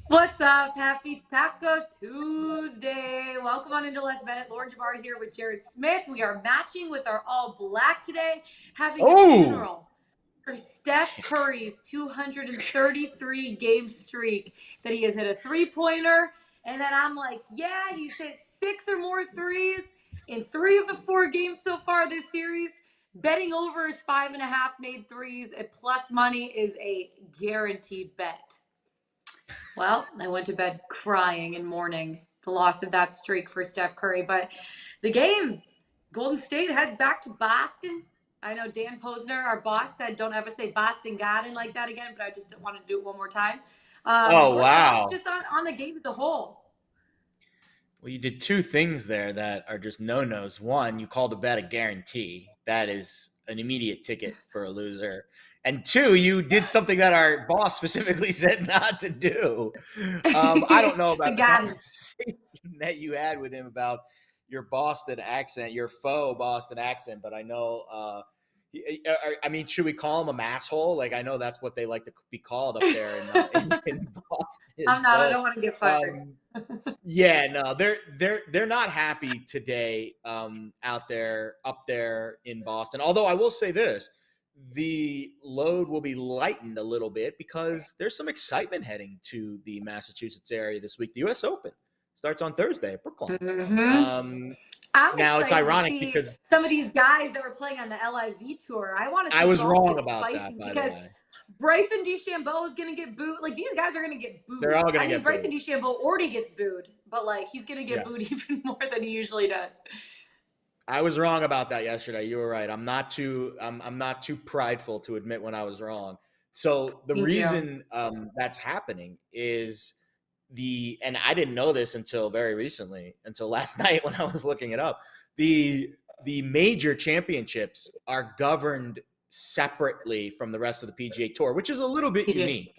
What's up? Happy Taco Tuesday. Welcome on into Let's Bet It. Lauren Jabbar here with Jared Smith. We are matching with our all black today, having a funeral for Steph Curry's 233 game streak that he has hit a three-pointer. And then I'm like, yeah, he's hit 6 or more threes in 3 of the 4 games so far this series. Betting over his 5.5 made threes at plus money is a guaranteed bet. Well, I went to bed crying and mourning the loss of that streak for Steph Curry. But the game, Golden State heads back to Boston. I know Dan Posner, our boss, said don't ever say Boston Garden like that again, but I just didn't want to do it one more time. Wow. Just on the game as a whole. Well, you did 2 things there that are just no-nos. One, you called a bet a guarantee. That is an immediate ticket for a loser. And 2, you did something that our boss specifically said not to do. I don't know about the conversation that you had with him about your Boston accent, your faux Boston accent, but I know I mean, should we call him a masshole? Like, I know that's what they like to be called up there in Boston. I'm not. I don't want to get fired. Yeah, no, they're not happy today up there in Boston. Although I will say this, the load will be lightened a little bit because there's some excitement heading to the Massachusetts area this week. The U.S. Open starts on Thursday at Brooklyn. Mm-hmm. Now it's ironic because some of these guys that were playing on the LIV tour, I want to see. I was wrong about that, by the way. Bryson DeChambeau is going to get booed. Like, these guys are going to get booed. They're all going to get Bryson booed. DeChambeau already gets booed, but like he's going to get booed even more than he usually does. I was wrong about that yesterday. You were right. I'm not too prideful to admit when I was wrong. So the reason that's happening is and I didn't know this until very recently, until last night when I was looking it up. The major championships are governed separately from the rest of the PGA Tour, which is a little bit unique.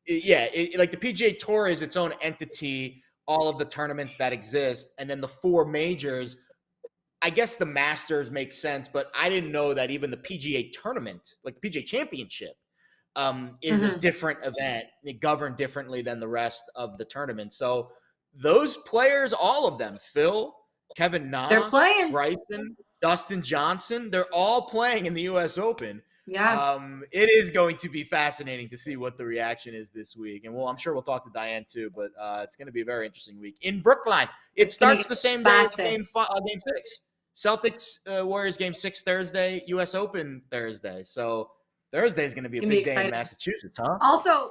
Yeah, like the PGA Tour is its own entity, all of the tournaments that exist, and then the 4 majors. I guess the Masters makes sense, but I didn't know that even the PGA tournament, like the PGA Championship, is a different event. It governed differently than the rest of the tournament. So those players, all of them, Phil, Kevin Na, they're playing. Bryson, Dustin Johnson, they're all playing in the U.S. Open. Yeah. It is going to be fascinating to see what the reaction is this week. And I'm sure we'll talk to Diane too, but it's going to be a very interesting week. In Brookline, it starts the same day as game 6. Celtics Warriors game 6 Thursday, U.S. Open Thursday. So Thursday is going to be a big day in Massachusetts, huh? Also,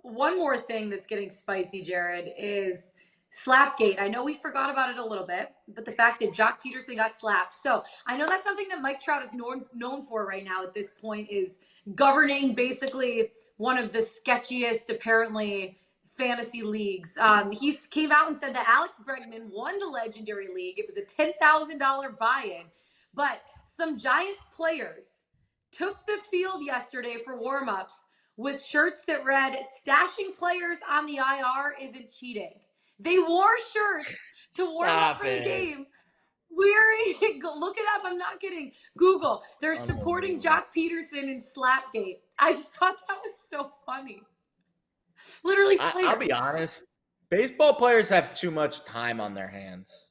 one more thing that's getting spicy, Jared, is Slapgate. I know we forgot about it a little bit, but the fact that Jock Peterson got slapped. So I know that's something that Mike Trout is known for right now at this point, is governing basically one of the sketchiest, apparently, fantasy leagues. He came out and said that Alex Bregman won the Legendary League. It was a $10,000 buy-in, but some Giants players took the field yesterday for warm-ups with shirts that read, "Stashing players on the IR isn't cheating." They wore shirts to warm up for the game. Wearing, look it up, I'm not kidding. Google. They're supporting Jock Peterson in Slapgate. I just thought that was so funny. Literally players. I'll be honest. Baseball players have too much time on their hands.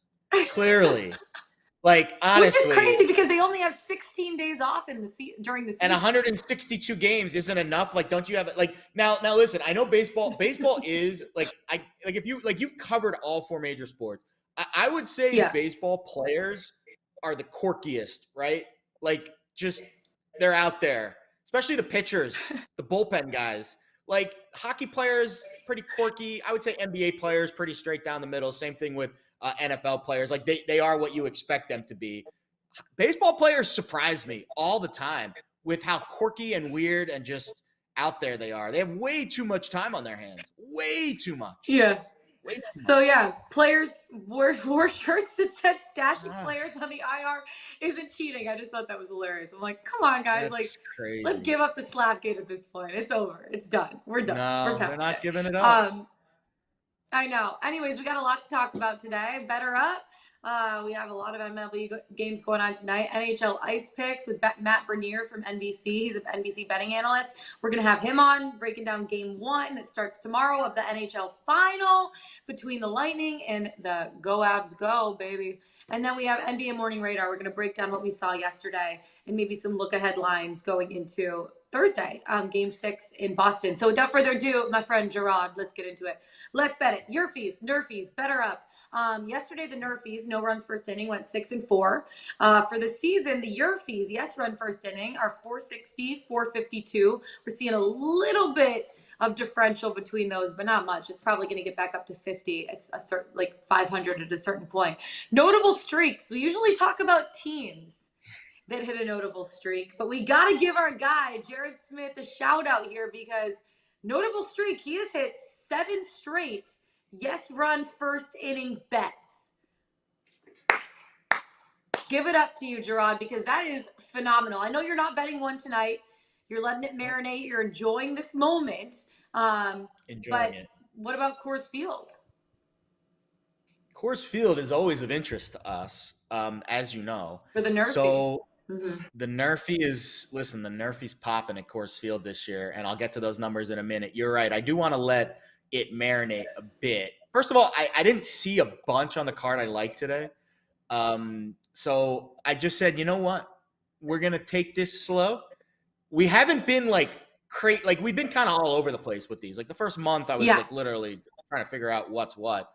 Clearly. Like, Which is honestly, crazy because they only have 16 days off during the and season. 162 games isn't enough. Like, don't you have it? Like, now listen, I know baseball is like if you've covered all four major sports. I would say Yeah. baseball players are the quirkiest, right? Like, just they're out there, especially the pitchers, the bullpen guys. Like, hockey players, pretty quirky. I would say NBA players, pretty straight down the middle. Same thing with NFL players. Like, they are what you expect them to be. Baseball players surprise me all the time with how quirky and weird and just out there they are. They have way too much time on their hands. Way too much. Yeah. Way too So much. yeah, players wore shirts that said stashing Ah, players on the IR isn't cheating. I just thought that was hilarious. I'm like, come on, guys, like that's let's crazy. give up the slap gate at this point. It's over. It's done. We're done. We're No, they're past not it. giving it up. I know. Anyways, we got a lot to talk about today. Better up. We have a lot of MLB games going on tonight. NHL Ice Picks with Matt Bernier from NBC. He's an NBC Betting Analyst. We're going to have him on breaking down Game 1 that starts tomorrow of the NHL Final between the Lightning and the Go Avs Go, baby. And then we have NBA Morning Radar. We're going to break down what we saw yesterday and maybe some look-ahead lines going into Thursday, Game 6 in Boston. So without further ado, my friend Gerard, let's get into it. Let's bet it. YRFIs, NRFIs, better up. Yesterday, the NRFIs, no runs first inning, went 6-4. For the season, the YRFIs, yes run first inning, are 460, 452. We're seeing a little bit of differential between those, but not much. It's probably going to get back up to 50. It's a certain, like 500 at a certain point. Notable streaks. We usually talk about teams that hit a notable streak, but we got to give our guy, Jared Smith, a shout out here because notable streak, he has hit 7 straight yes run first inning bets. Give it up to you, Gerard, because that is phenomenal. I know you're not betting one tonight. You're letting it marinate. You're enjoying this moment. Enjoying it. What about Coors Field? Coors Field is always of interest to us, as you know. For the NRFI. So the NRFI's popping at Coors Field this year, and I'll get to those numbers in a minute. You're right. I do want to let it marinate a bit. First of all, I didn't see a bunch on the card I liked today. So I just said, you know what? We're going to take this slow. We haven't been like we've been kind of all over the place with these. Like the first month I was like literally trying to figure out what's what.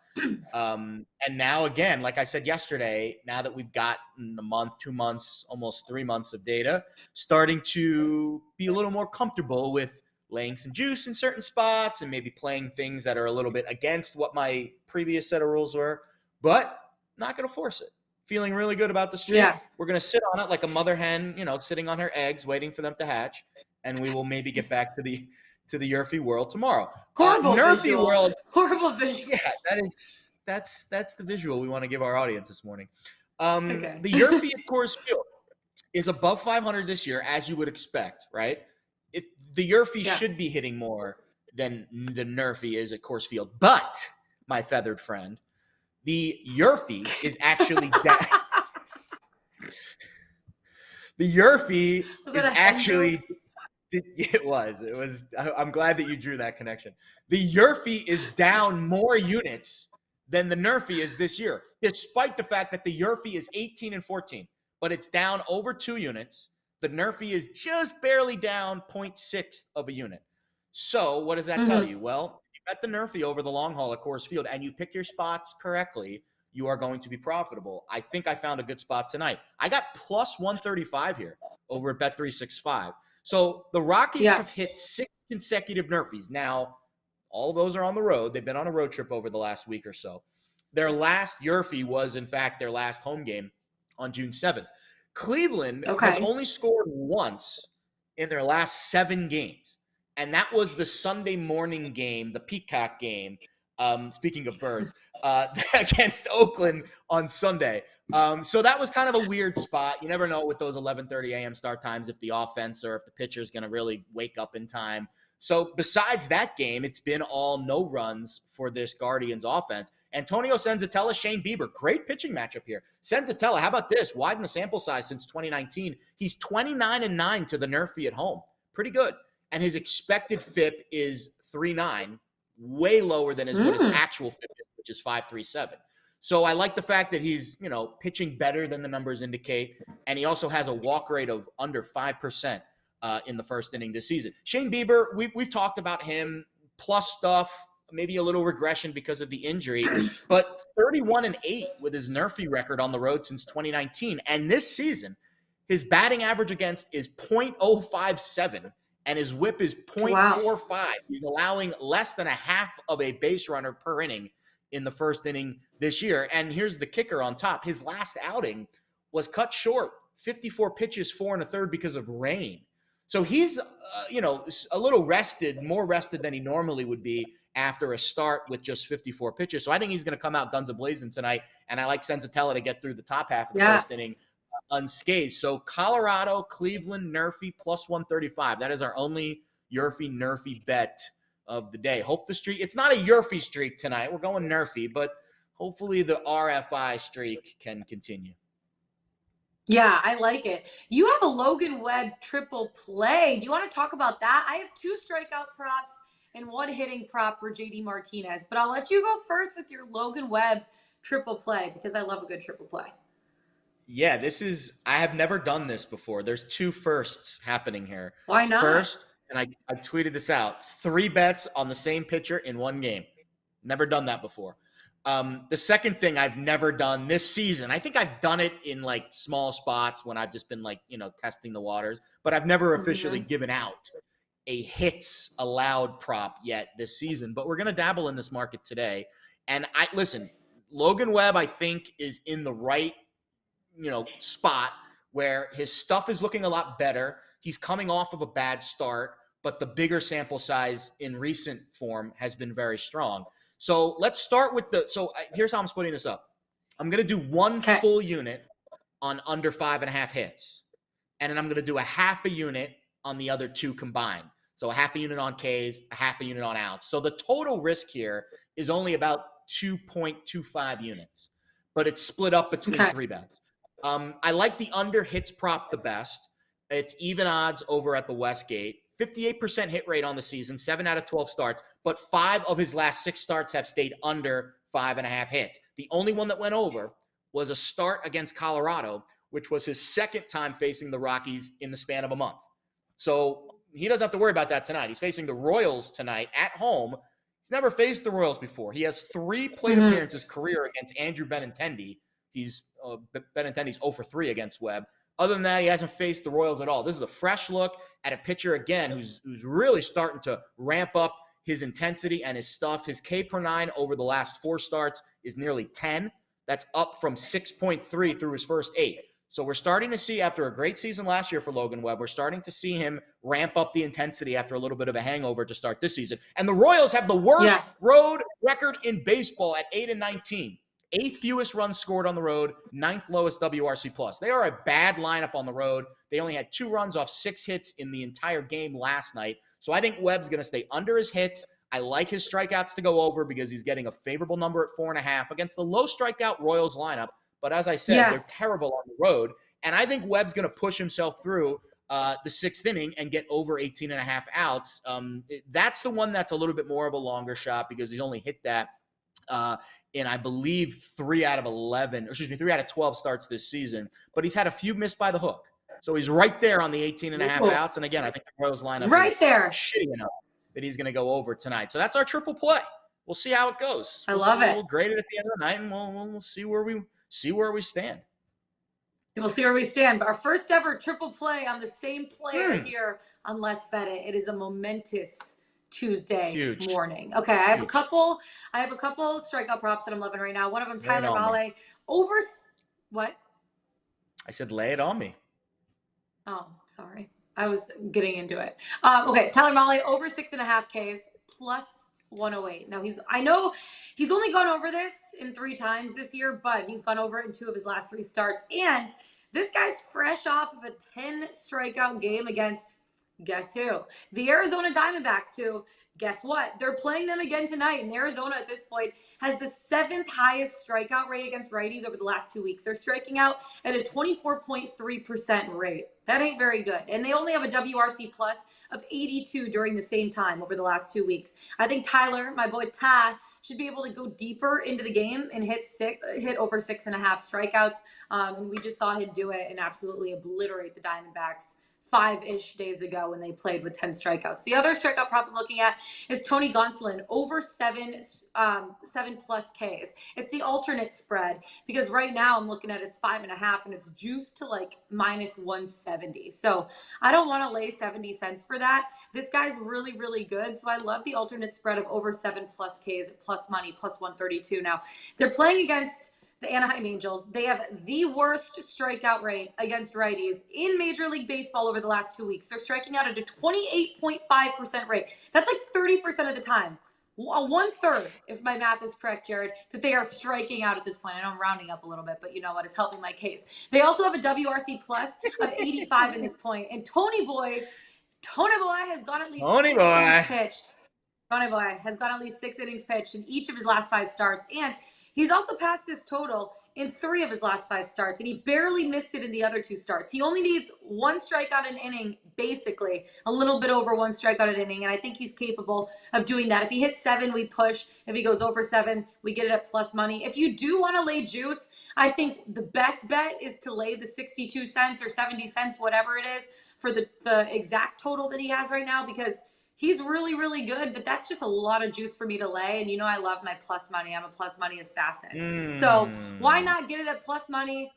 And now again, like I said yesterday, now that we've gotten a month, 2 months, almost 3 months of data, starting to be a little more comfortable with laying some juice in certain spots and maybe playing things that are a little bit against what my previous set of rules were, but not going to force it. Feeling really good about the streak. Yeah. We're going to sit on it like a mother hen, sitting on her eggs, waiting for them to hatch. And we will maybe get back to the YRFI world tomorrow. Horrible NRFI visual. world. Horrible visual. Yeah, that's the visual we want to give our audience this morning. Okay. The YRFI at Coors Field is above 500 this year, as you would expect, right? The YRFI should be hitting more than the NRFI is at Coors Field. But, my feathered friend, the YRFI is actually down. The YRFI is actually – it was. I'm glad that you drew that connection. The YRFI is down more units than the NRFI is this year, despite the fact that the YRFI is 18-14, but it's down over 2 units. The NRFI is just barely down 0.6 of a unit. So what does that tell you? Well, if you bet the NRFI over the long haul at Coors Field and you pick your spots correctly, you are going to be profitable. I think I found a good spot tonight. I got plus 135 here over at Bet365. So the Rockies have hit 6 consecutive NRFIs. Now, all those are on the road. They've been on a road trip over the last week or so. Their last YRFI was, in fact, their last home game on June 7th. Cleveland has only scored once in their last 7 games, and that was the Sunday morning game, the Peacock game, speaking of birds, against Oakland on Sunday. So that was kind of a weird spot. You never know with those 11:30 a.m. start times if the offense or if the pitcher is going to really wake up in time. So besides that game, it's been all no runs for this Guardians offense. Antonio Senzatella, Shane Bieber, great pitching matchup here. Senzatella, how about this? Widen the sample size since 2019. He's 29-9 to the NRFI at home. Pretty good. And his expected FIP is 3.9, way lower than what his actual FIP is, which is 5.37. So I like the fact that he's, pitching better than the numbers indicate. And he also has a walk rate of under 5% in the first inning this season. Shane Bieber, we've talked about him, plus stuff, maybe a little regression because of the injury, but 31-8 with his NRFI record on the road since 2019. And this season, his batting average against is .057 and his whip is .45. Wow. He's allowing less than a half of a base runner per inning in the first inning this year. And here's the kicker on top. His last outing was cut short, 54 pitches, 4 1/3 because of rain. So he's, a little rested, more rested than he normally would be after a start with just 54 pitches. So I think he's going to come out guns a-blazing tonight. And I like Senzatella to get through the top half of the first inning unscathed. So Colorado, Cleveland, NRFI plus 135. That is our only YRFI bet of the day. Hope the streak, it's not a YRFI streak tonight. We're going NRFI, but hopefully the RFI streak can continue. Yeah, I like it. You have a Logan Webb triple play. Do you want to talk about that? I have 2 strikeout props and 1 hitting prop for JD Martinez, but I'll let you go first with your Logan Webb triple play because I love a good triple play. Yeah, I have never done this before. There's 2 firsts happening here. Why not? First, and I tweeted this out, 3 bets on the same pitcher in one game. Never done that before. The second thing I've never done this season, I think I've done it in like small spots when I've just been like, testing the waters, but I've never officially given out a hits allowed prop yet this season, but we're going to dabble in this market today. And listen, Logan Webb, I think is in the right, spot where his stuff is looking a lot better. He's coming off of a bad start, but the bigger sample size in recent form has been very strong. So let's start with here's how I'm splitting this up. I'm going to do one full unit on under 5.5 hits. And then I'm going to do a half a unit on the other 2 combined. So a half a unit on Ks, a half a unit on outs. So the total risk here is only about 2.25 units, but it's split up between 3 bets. I like the under hits prop the best. It's even odds over at the Westgate. 58% hit rate on the season, 7 out of 12 starts, but 5 of his last 6 starts have stayed under 5.5 hits. The only one that went over was a start against Colorado, which was his second time facing the Rockies in the span of a month. So he doesn't have to worry about that tonight. He's facing the Royals tonight at home. He's never faced the Royals before. He has 3 plate appearances career against Andrew Benintendi. Benintendi's 0 for 3 against Webb. Other than that, he hasn't faced the Royals at all. This is a fresh look at a pitcher, again, who's really starting to ramp up his intensity and his stuff. His K per 9 over the last 4 starts is nearly 10. That's up from 6.3 through his first 8. So we're starting to see, after a great season last year for Logan Webb, we're starting to see him ramp up the intensity after a little bit of a hangover to start this season. And the Royals have the worst road record in baseball at 8-19. 8th fewest runs scored on the road, 9th lowest WRC plus. They are a bad lineup on the road. They only had 2 runs off 6 hits in the entire game last night. So I think Webb's going to stay under his hits. I like his strikeouts to go over because he's getting a favorable number at 4.5 against the low strikeout Royals lineup. But as I said, they're terrible on the road. And I think Webb's going to push himself through the 6th inning and get over 18.5 outs. That's the one that's a little bit more of a longer shot because he's only hit that in, I believe, 3 out of 12 starts this season. But he's had a few missed by the hook. So he's right there on the 18.5 outs. And again, I think the Royals lineup is shitty enough that he's going to go over tonight. So that's our triple play. We'll see how it goes. I love it. We'll grade it at the end of the night, and we'll see where we stand. We'll see where we stand. But our first ever triple play on the same player here on Let's Bet It. It is a momentous Tuesday morning. Okay, I have a couple strikeout props that I'm loving right now. One of them, Tyler Mahle, over what? I said lay it on me. Oh, sorry. I was getting into it. Okay, Tyler Mahle over 6.5 Ks plus 108. Now I know he's only gone over this in 3 times this year, but he's gone over it in 2 of his last 3 starts. And this guy's fresh off of a 10 strikeout game against, guess who? The Arizona Diamondbacks, who Guess what? They're playing them again tonight. And Arizona at this point has the 7th highest strikeout rate against righties over the last 2 weeks. They're striking out at a 24.3% rate. That ain't very good. And they only have a WRC plus of 82 during the same time over the last 2 weeks. I think Tyler, my boy Ty, should be able to go deeper into the game and hit over 6.5 strikeouts. And we just saw him do it and absolutely obliterate the Diamondbacks 5-ish days ago when they played with 10 strikeouts. The other strikeout prop I'm looking at is Tony Gonsolin over 7+ Ks. It's the alternate spread because right now I'm looking at it's 5.5 and it's juiced to like -170. So I don't want to lay 70 cents for that. This guy's really, really good. So I love the alternate spread of over 7+ Ks at plus money, +132. Now they're playing against the Anaheim Angels. They have the worst strikeout rate against righties in Major League Baseball over the last 2 weeks. They're striking out at a 28.5% rate. That's like 30% of the time. 1/3, if my math is correct, Jared, that they are striking out at this point. I know I'm rounding up a little bit, but you know what? It's helping my case. They also have a WRC plus of 85 in this point. And Tony Boy has gone at least 6 innings pitched. Tony Boy has gone at least 6 innings pitched in each of his last 5 starts. And he's also passed this total in 3 of his last 5 starts, and he barely missed it in the other 2 starts. He only needs 1 strikeout an inning, basically, a little bit over 1 strikeout an inning, and I think he's capable of doing that. If he hits 7, we push. If he goes over 7, we get it at plus money. If you do want to lay juice, I think the best bet is to lay the 62 cents or 70 cents, whatever it is, for the exact total that he has right now, because he's really, really good, but that's just a lot of juice for me to lay. And you know I love my plus money. I'm a plus money assassin. So why not get it at plus money,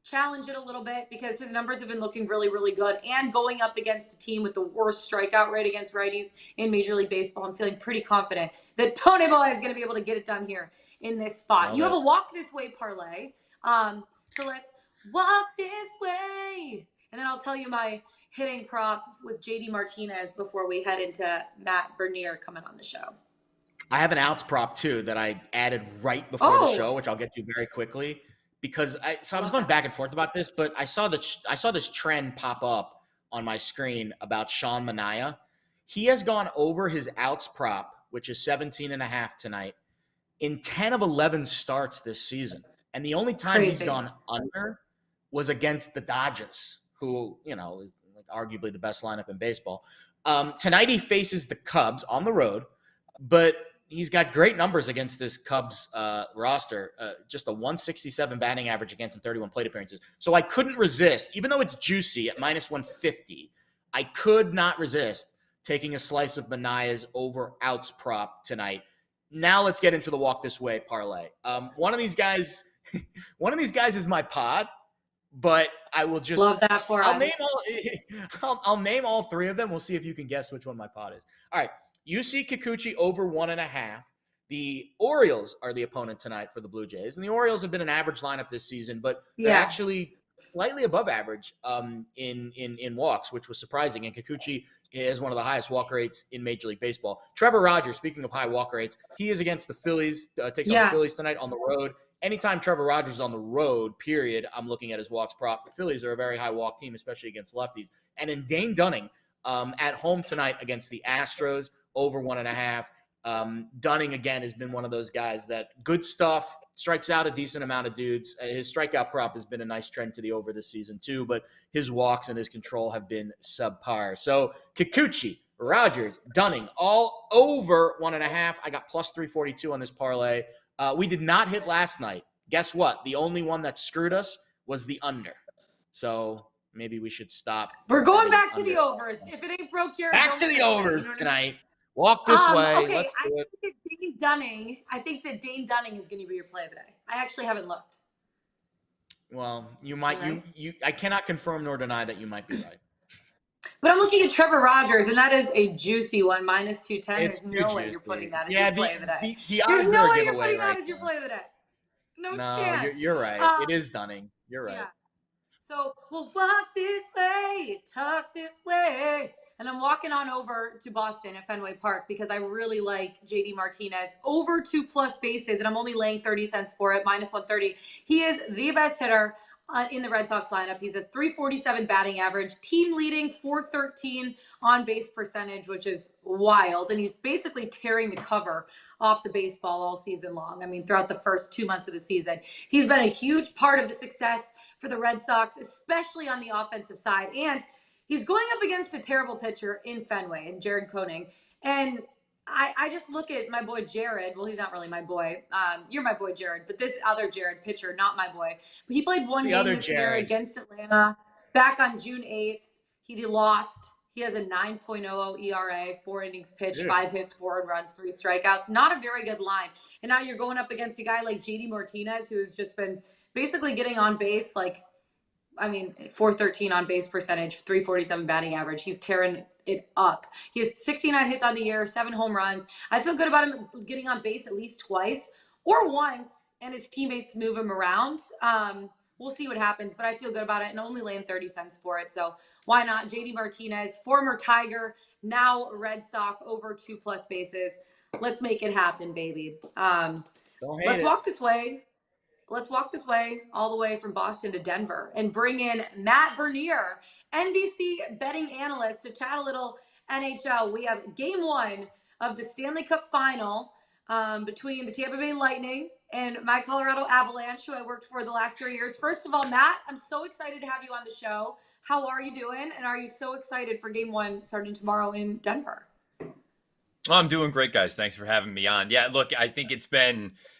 challenge it a little bit, because his numbers have been looking really, really good. And going up against a team with the worst strikeout rate against righties in Major League Baseball, I'm feeling pretty confident that Tony Boy is going to be able to get it done here in this spot. You have a walk this way parlay. So let's walk this way. And then I'll tell you my hitting prop with JD Martinez before we head into Matt Bernier coming on the show. I have an outs prop too that I added right before the show, which I'll get to very quickly, because I was going back and forth about this, but I saw this trend pop up on my screen about Sean Manaea. He has gone over his outs prop, which is 17.5 tonight, in 10 of 11 starts this season. And the only time he's gone under was against the Dodgers, who, you know, is arguably the best lineup in baseball. Tonight he faces the Cubs on the road, but he's got great numbers against this Cubs roster. Just a 167 batting average against in 31 plate appearances. So I couldn't resist, even though it's juicy at -150, I could not resist taking a slice of Manaea's over outs prop tonight. Now let's get into the walk this way parlay. One of these guys is my pod. But I will just love that for I'll name all 3 of them. We'll see if you can guess which one my pod is. All right. UC Kikuchi over 1.5. The Orioles are the opponent tonight for the Blue Jays. And the Orioles have been an average lineup this season, but they're actually slightly above average in walks, which was surprising. And Kikuchi is one of the highest walk rates in Major League Baseball. Trevor Rogers, speaking of high walk rates, he is against the Phillies, takes on the Phillies tonight on the road. Anytime Trevor Rogers is on the road, period, I'm looking at his walks prop. The Phillies are a very high walk team, especially against lefties. And in Dane Dunning, at home tonight against the Astros, over 1.5. Dunning, again, has been one of those guys that good stuff, strikes out a decent amount of dudes. His strikeout prop has been a nice trend to the over this season, too, but his walks and his control have been subpar. So Kikuchi, Rogers, Dunning, all over 1.5. I got plus 342 on this parlay. We did not hit last night. Guess what? The only one that screwed us was the under. So maybe we should stop. We're going back to the overs. If it ain't broke, Jared. Back to the overs tonight. Walk this way. Okay, Let's do it. I think that Dane Dunning is going to be your play of the day. I actually haven't looked. Well, you might. I cannot confirm nor deny that you might be right. But I'm looking at Trevor Rogers, and that is a juicy one, -210. There's no way you're putting that as your play of the day. There's no way you're putting that as your play of the day. No chance. You're right. It is Dunning. You're right. Yeah. So we'll walk this way, talk this way. And I'm walking on over to Boston at Fenway Park because I really like JD Martinez over 2+ bases, and I'm only laying 30 cents for it, -130. He is the best hitter in the Red Sox lineup. He's a 347 batting average, team leading 413 on base percentage, which is wild. And he's basically tearing the cover off the baseball all season long. I mean, throughout the first 2 months of the season, he's been a huge part of the success for the Red Sox, especially on the offensive side. And he's going up against a terrible pitcher in Fenway, and Jared Koenig. And I just look at my boy Jared. Well, he's not really my boy. You're my boy Jared, but this other Jared pitcher, not my boy. But he played one game this year against Atlanta back on June 8th. He lost. He has a 9.00 ERA, 4 innings pitched, 5 hits, 4 earned runs, 3 strikeouts. Not a very good line. And now you're going up against a guy like JD Martinez, who has just been basically getting on base 413 on base percentage, 347 batting average. He's tearing it up. He has 69 hits on the year, 7 home runs. I feel good about him getting on base at least twice or once, and his teammates move him around. We'll see what happens, but I feel good about it and only laying 30 cents for it. So why not? JD Martinez, former Tiger, now Red Sox, over 2+ bases. Let's make it happen, baby. Let's walk this way. Let's walk this way all the way from Boston to Denver and bring in Matt Bernier, NBC Betting Analyst, to chat a little NHL. We have game 1 of the Stanley Cup final between the Tampa Bay Lightning and my Colorado Avalanche, who I worked for the last 3 years. First of all, Matt, I'm so excited to have you on the show. How are you doing? And are you so excited for game 1 starting tomorrow in Denver? Oh, I'm doing great, guys. Thanks for having me on. Yeah, look, I think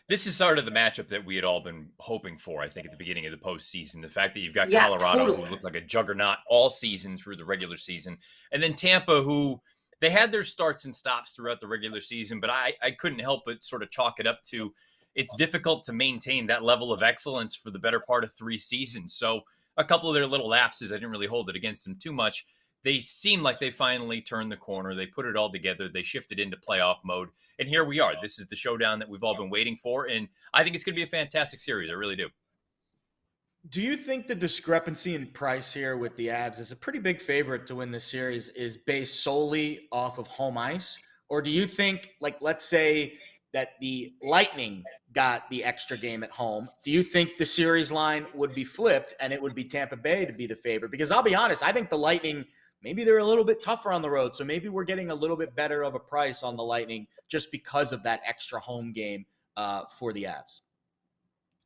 this is sort of the matchup that we had all been hoping for, I think, at the beginning of the postseason. The fact that you've got Colorado, who looked like a juggernaut all season through the regular season, and then Tampa, who they had their starts and stops throughout the regular season, but I couldn't help but sort of chalk it up to it's difficult to maintain that level of excellence for the better part of 3 seasons. So a couple of their little lapses, I didn't really hold it against them too much. They seem like they finally turned the corner. They put it all together. They shifted into playoff mode. And here we are. This is the showdown that we've all been waiting for. And I think it's going to be a fantastic series. I really do. Do you think the discrepancy in price here with the Avs is a pretty big favorite to win this series is based solely off of home ice? Or do you think, like, let's say that the Lightning got the extra game at home, do you think the series line would be flipped and it would be Tampa Bay to be the favorite? Because I'll be honest, I think the Lightning, maybe they're a little bit tougher on the road. So maybe we're getting a little bit better of a price on the Lightning just because of that extra home game for the Avs.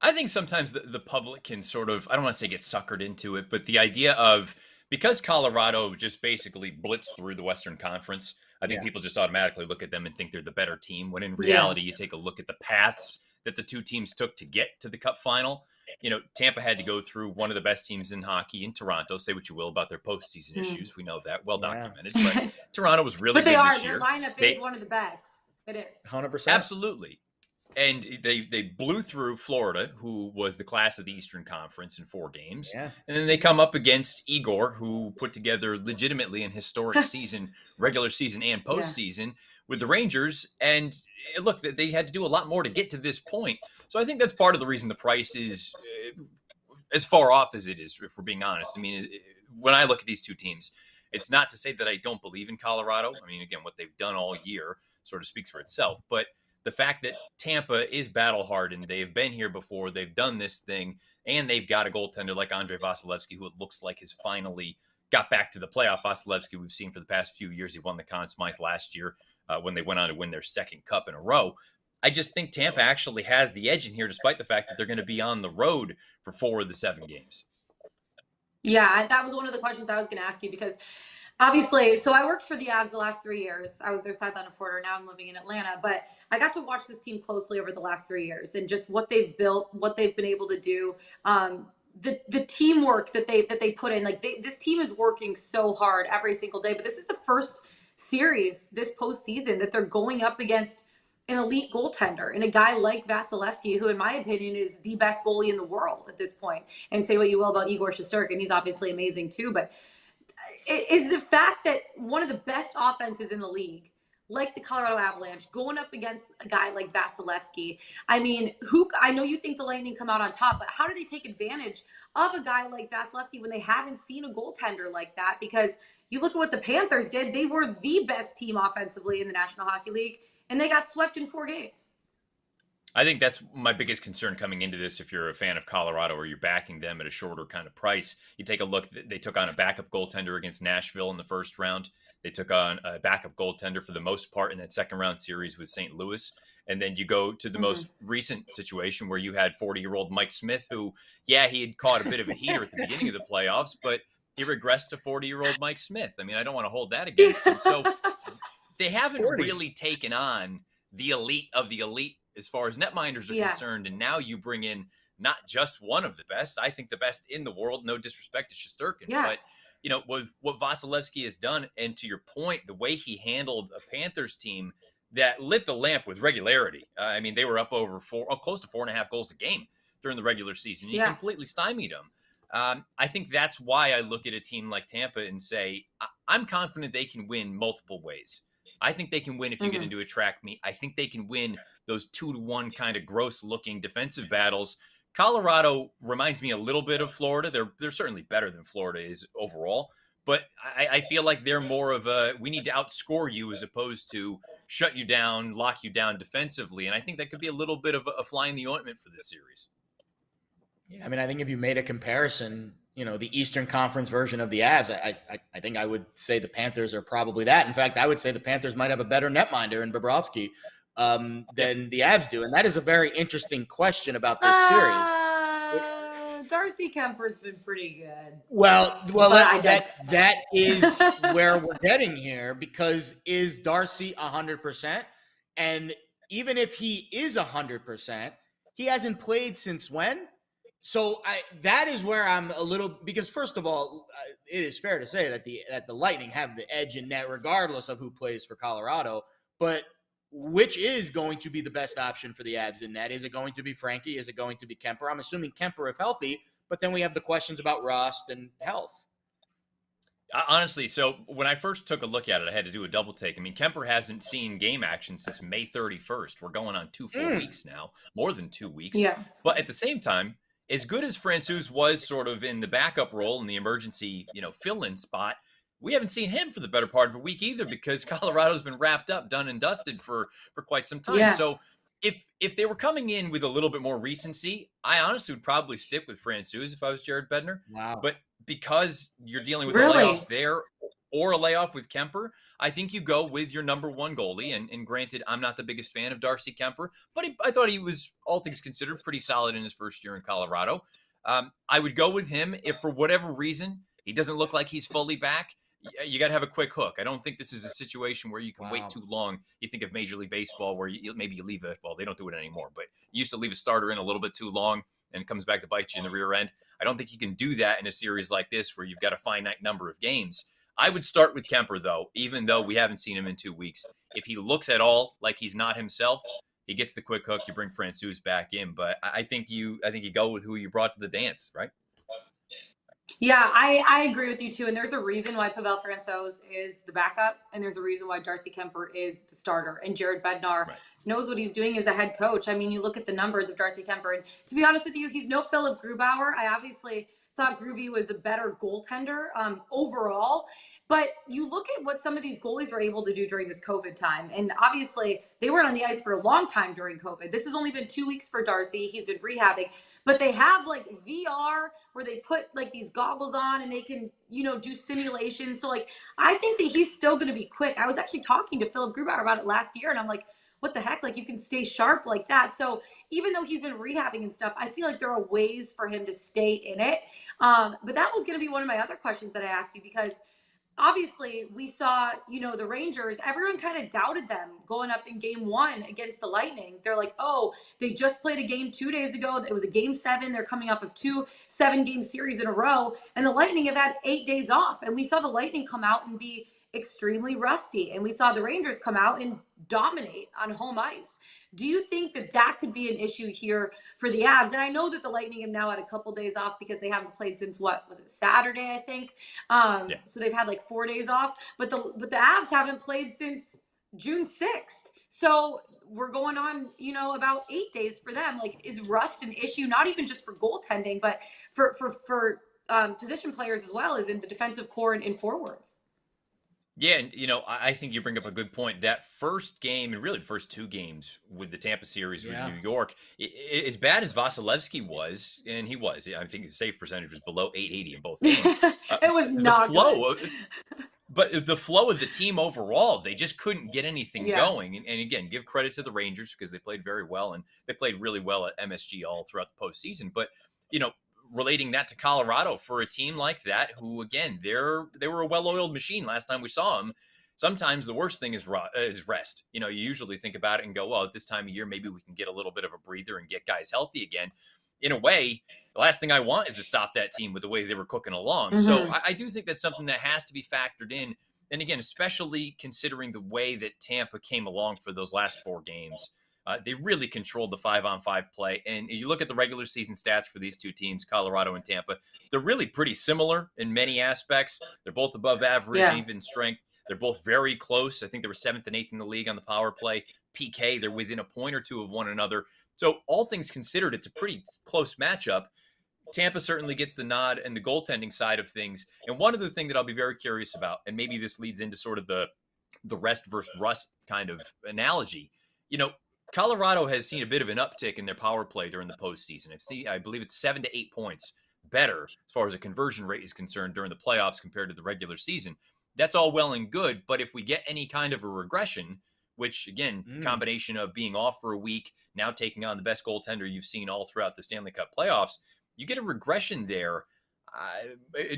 I think sometimes the public can sort of, I don't want to say get suckered into it, but the idea of, because Colorado just basically blitzed through the Western Conference, I think people just automatically look at them and think they're the better team, when in reality, you take a look at the paths that the two teams took to get to the Cup final. You know, Tampa had to go through one of the best teams in hockey in Toronto. Say what you will about their postseason issues. We know that. Well documented. But Toronto was really good this year. Their lineup is one of the best. It is. 100%. Absolutely. And they blew through Florida, who was the class of the Eastern Conference, in 4 games. Yeah. And then they come up against Igor, who put together legitimately an historic season, regular season and postseason, with the Rangers. And look, they had to do a lot more to get to this point. So I think that's part of the reason the price is as far off as it is, if we're being honest. I mean, when I look at these two teams, it's not to say that I don't believe in Colorado. I mean, again, what they've done all year sort of speaks for itself. But the fact that Tampa is battle-hardened, they've been here before, they've done this thing, and they've got a goaltender like Andrei Vasilevsky, who it looks like has finally got back to the playoff Vasilevsky we've seen for the past few years. He won the Conn Smythe last year when they went on to win their 2nd cup in a row. I just think Tampa actually has the edge in here, despite the fact that they're going to be on the road for 4 of the 7 games. Yeah, that was one of the questions I was going to ask you, because obviously, so I worked for the Avs the last 3 years. I was their sideline reporter. Now I'm living in Atlanta. But I got to watch this team closely over the last 3 years and just what they've built, what they've been able to do, the teamwork that they put in. Like, this team is working so hard every single day. But this is the first series this postseason that they're going up against an elite goaltender and a guy like Vasilevsky, who in my opinion is the best goalie in the world at this point. And say what you will about Igor Shesterkin, he's obviously amazing too. But is the fact that one of the best offenses in the league, like the Colorado Avalanche, going up against a guy like Vasilevsky, I mean, I know you think the Lightning come out on top, but how do they take advantage of a guy like Vasilevsky when they haven't seen a goaltender like that? Because you look at what the Panthers did, they were the best team offensively in the National Hockey League, and they got swept in 4 games. I think that's my biggest concern coming into this. If you're a fan of Colorado or you're backing them at a shorter kind of price, you take a look. They took on a backup goaltender against Nashville in the first round. They took on a backup goaltender for the most part in that second round series with St. Louis. And then you go to the most recent situation where you had 40-year-old Mike Smith, who, yeah, he had caught a bit of a heater at the beginning of the playoffs, but he regressed to 40-year-old Mike Smith. I mean, I don't want to hold that against him. So they haven't 40. really taken on the elite of the elite as far as netminders are concerned. And now you bring in not just one of the best, I think the best in the world, no disrespect to Shesterkin, but you know, with what Vasilevsky has done, and to your point, the way he handled a Panthers team that lit the lamp with regularity. I mean, they were up over close to 4.5 goals a game during the regular season. You completely stymied them. I think that's why I look at a team like Tampa and say, I'm confident they can win multiple ways. I think they can win if you get into a track meet. I think they can win those 2-1 kind of gross looking defensive battles. Colorado reminds me a little bit of Florida. They're certainly better than Florida is overall, but I feel like they're more of a, we need to outscore you as opposed to shut you down, lock you down defensively. And I think that could be a little bit of a fly in the ointment for this series. Yeah, I mean, I think if you made a comparison, you know, the Eastern Conference version of the Avs, I think I would say the Panthers are probably that. In fact, I would say the Panthers might have a better netminder in Bobrovsky than the Avs do. And that is a very interesting question about this series. Darcy Kemper's been pretty good. Well, that is where we're getting here, because is Darcy 100%? And even if he is 100%, he hasn't played since when? So that is where I'm a little, because first of all, it is fair to say that the Lightning have the edge in net regardless of who plays for Colorado. But which is going to be the best option for the Avs in net? Is it going to be Frankie? Is it going to be Kemper? I'm assuming Kemper if healthy, but then we have the questions about Rust and health. Honestly, so when I first took a look at it, I had to do a double take. I mean, Kemper hasn't seen game action since May 31st. We're going on 2 full weeks now, more than 2 weeks. Yeah. But at the same time, as good as Francouz was sort of in the backup role in the emergency, fill-in spot, we haven't seen him for the better part of a week either, because Colorado's been wrapped up, done and dusted for quite some time. Yeah. So if they were coming in with a little bit more recency, I honestly would probably stick with Francouz if I was Jared Bednar. Wow. But because you're dealing with a layoff there or a layoff with Kemper, I think you go with your number one goalie. And granted, I'm not the biggest fan of Darcy Kemper, but I thought he was, all things considered, pretty solid in his first year in Colorado. I would go with him if for whatever reason he doesn't look like he's fully back. You got to have a quick hook. I don't think this is a situation where you can wait too long. You think of Major League Baseball where maybe you leave they don't do it anymore, but you used to leave a starter in a little bit too long and it comes back to bite you in the rear end. I don't think you can do that in a series like this where you've got a finite number of games. I would start with Kemper, though, even though we haven't seen him in 2 weeks. If he looks at all like he's not himself, he gets the quick hook. You bring Francouz back in, but I think you go with who you brought to the dance, right? Yeah, I agree with you too. And there's a reason why Pavel Francouz is the backup, and there's a reason why Darcy Kemper is the starter. And Jared Bednar knows what he's doing as a head coach. I mean, you look at the numbers of Darcy Kemper, and to be honest with you, he's no Philip Grubauer. I obviously thought Gruby was a better goaltender overall. But you look at what some of these goalies were able to do during this COVID time. And obviously, they weren't on the ice for a long time during COVID. This has only been 2 weeks for Darcy. He's been rehabbing. But they have, like, VR where they put, like, these goggles on and they can, do simulations. So, like, I think that he's still going to be quick. I was actually talking to Philip Grubauer about it last year, and I'm like, what the heck? Like, you can stay sharp like that. So even though he's been rehabbing and stuff, I feel like there are ways for him to stay in it. But that was going to be one of my other questions that I asked you, because obviously we saw, the Rangers, everyone kind of doubted them going up in game 1 against the Lightning. They're like, oh, they just played a game 2 days ago. It was a game 7. They're coming off of 2 7-game series in a row. And the Lightning have had 8 days off. And we saw the Lightning come out and be extremely rusty. And we saw the Rangers come out and dominate on home ice. Do you think that could be an issue here for the Avs? And I know that the Lightning have now had a couple days off because they haven't played since Saturday, I think. So they've had like 4 days off, but the Avs haven't played since June 6th. So we're going on, about 8 days for them. Like, is rust an issue? Not even just for goaltending, but for position players as well as in the defensive core and in forwards. Yeah, and I think you bring up a good point. That first game, and really the first two games with the Tampa series with New York, as bad as Vasilevsky was, and he was, I think his save percentage was below 880 in both games. It was The not flow, good. but the flow of the team overall, they just couldn't get anything Yeah. going. And again, give credit to the Rangers because they played very well, and they played really well at MSG all throughout the postseason. But relating that to Colorado for a team like that, who again they were a well-oiled machine last time we saw them. Sometimes the worst thing is rest. You usually think about it and go, well, at this time of year, maybe we can get a little bit of a breather and get guys healthy again. In a way, the last thing I want is to stop that team with the way they were cooking along. Mm-hmm. So I do think that's something that has to be factored in. And again, especially considering the way that Tampa came along for those last 4 games. They really controlled the 5-on-5 play. And you look at the regular season stats for these two teams, Colorado and Tampa, they're really pretty similar in many aspects. They're both above average, even strength. They're both very close. I think they were 7th and 8th in the league on the power play. PK, they're within a point or two of one another. So all things considered, it's a pretty close matchup. Tampa certainly gets the nod and the goaltending side of things. And one other thing that I'll be very curious about, and maybe this leads into sort of the rest versus rust kind of analogy, Colorado has seen a bit of an uptick in their power play during the postseason. I believe it's 7 to 8 points better as far as a conversion rate is concerned during the playoffs compared to the regular season. That's all well and good, but if we get any kind of a regression, which again, combination of being off for a week, now taking on the best goaltender you've seen all throughout the Stanley Cup playoffs, you get a regression there.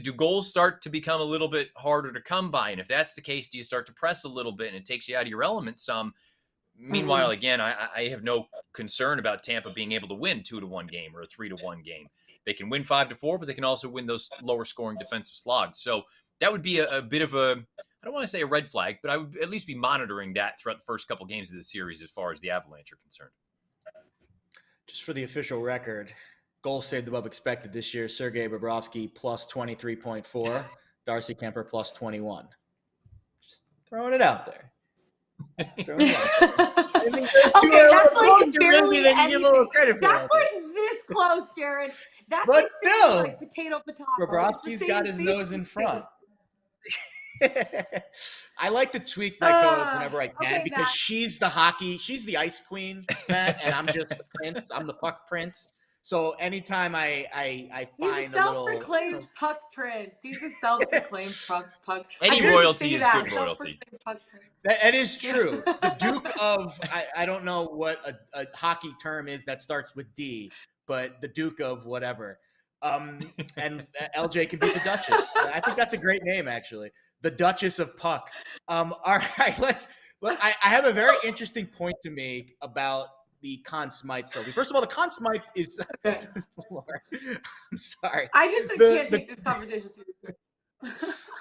Do goals start to become a little bit harder to come by? And if that's the case, do you start to press a little bit and it takes you out of your element some? Meanwhile, again, I have no concern about Tampa being able to win 2-1 game or a 3-1 game. They can win 5-4, but they can also win those lower scoring defensive slogs. So that would be a bit of a, I don't want to say a red flag, but I would at least be monitoring that throughout the first couple games of the series as far as the Avalanche are concerned. Just for the official record, goals saved above expected this year, Sergei Bobrovsky plus 23.4, Darcy Kemper plus 21. Just throwing it out there. Okay, that's like barely anything. That's like this close, Jared. That's but like still, like potato. Bobrovsky's got his nose in front. I like to tweak my co-host whenever I can because Matt, she's the ice queen, Matt, and I'm just the prince. I'm the puck prince. So anytime I find he's a self-proclaimed puck prince. He's a self-proclaimed puck. Any royalty is good royalty. That is true. The Duke of I don't know what a hockey term is that starts with D, but the Duke of whatever. And LJ can be the Duchess. I think that's a great name, actually. The Duchess of Puck. All right, I have a very interesting point to make about the Conn Smythe trophy. First of all, the Conn Smythe is. Lord, I'm sorry. I just can't take this conversation seriously.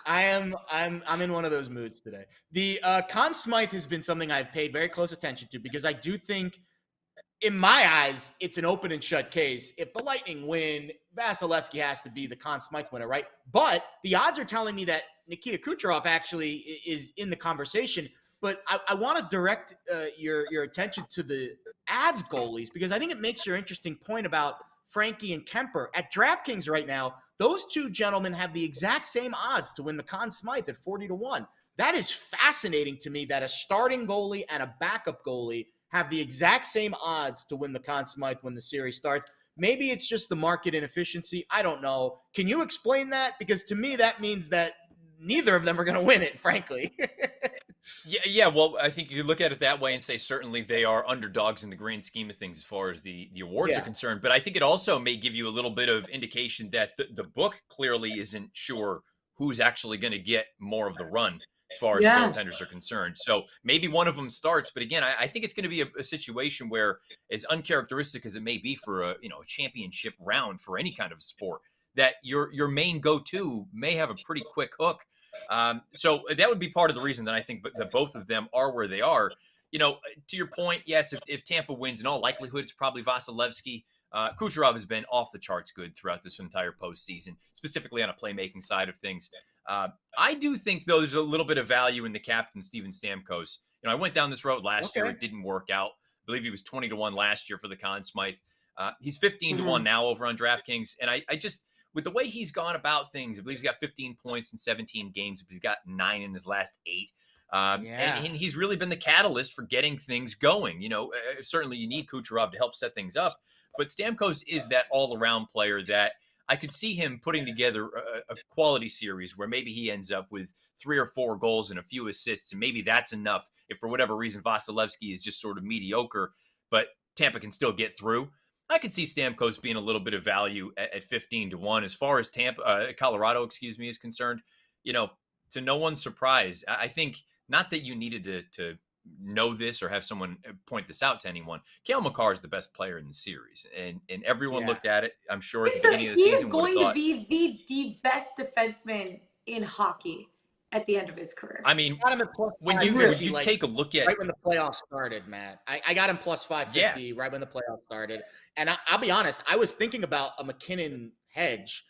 I'm in one of those moods today. The Conn Smythe has been something I've paid very close attention to because I do think, in my eyes, it's an open and shut case. If the Lightning win, Vasilevsky has to be the Conn Smythe winner, right? But the odds are telling me that Nikita Kucherov actually is in the conversation. But I want to direct your attention to the Avs goalies because I think it makes your interesting point about Frankie and Kemper. At DraftKings right now, those two gentlemen have the exact same odds to win the Conn Smythe at 40-1. That is fascinating to me that a starting goalie and a backup goalie have the exact same odds to win the Conn Smythe when the series starts. Maybe it's just the market inefficiency. I don't know. Can you explain that? Because to me, that means that neither of them are going to win it, frankly. Yeah. Well, I think you look at it that way and say certainly they are underdogs in the grand scheme of things as far as the awards are concerned. But I think it also may give you a little bit of indication that the book clearly isn't sure who's actually going to get more of the run as far as goaltenders are concerned. So maybe one of them starts. But again, I think it's going to be a situation where, as uncharacteristic as it may be for a championship round for any kind of sport, that your main go-to may have a pretty quick hook. So that would be part of the reason that I think that both of them are where they are. To your point, yes, if Tampa wins, in all likelihood, it's probably Vasilevsky. Kucherov has been off the charts good throughout this entire postseason, specifically on a playmaking side of things. I do think, though, there's a little bit of value in the captain, Steven Stamkos. I went down this road last year. It didn't work out. I believe he was 20-1 last year for the Conn Smythe. He's 15-1 now over on DraftKings. And I just, with the way he's gone about things, I believe he's got 15 points in 17 games, but he's got 9 in his last 8. And he's really been the catalyst for getting things going. Certainly you need Kucherov to help set things up, but Stamkos is that all-around player that I could see him putting together a quality series where maybe he ends up with 3 or 4 goals and a few assists, and maybe that's enough if for whatever reason Vasilevsky is just sort of mediocre, but Tampa can still get through. I could see Stamkos being a little bit of value at 15-1. As far as Colorado, is concerned, to no one's surprise, I think not that you needed to know this or have someone point this out to anyone. Cale Makar is the best player in the series, and everyone looked at it. I'm sure at the beginning of the season, he is going to be the best defenseman in hockey at the end of his career. I mean, when you take a look at right when the playoffs started, Matt, I got him plus 550 right when the playoffs started. And I'll be honest, I was thinking about a McKinnon hedge.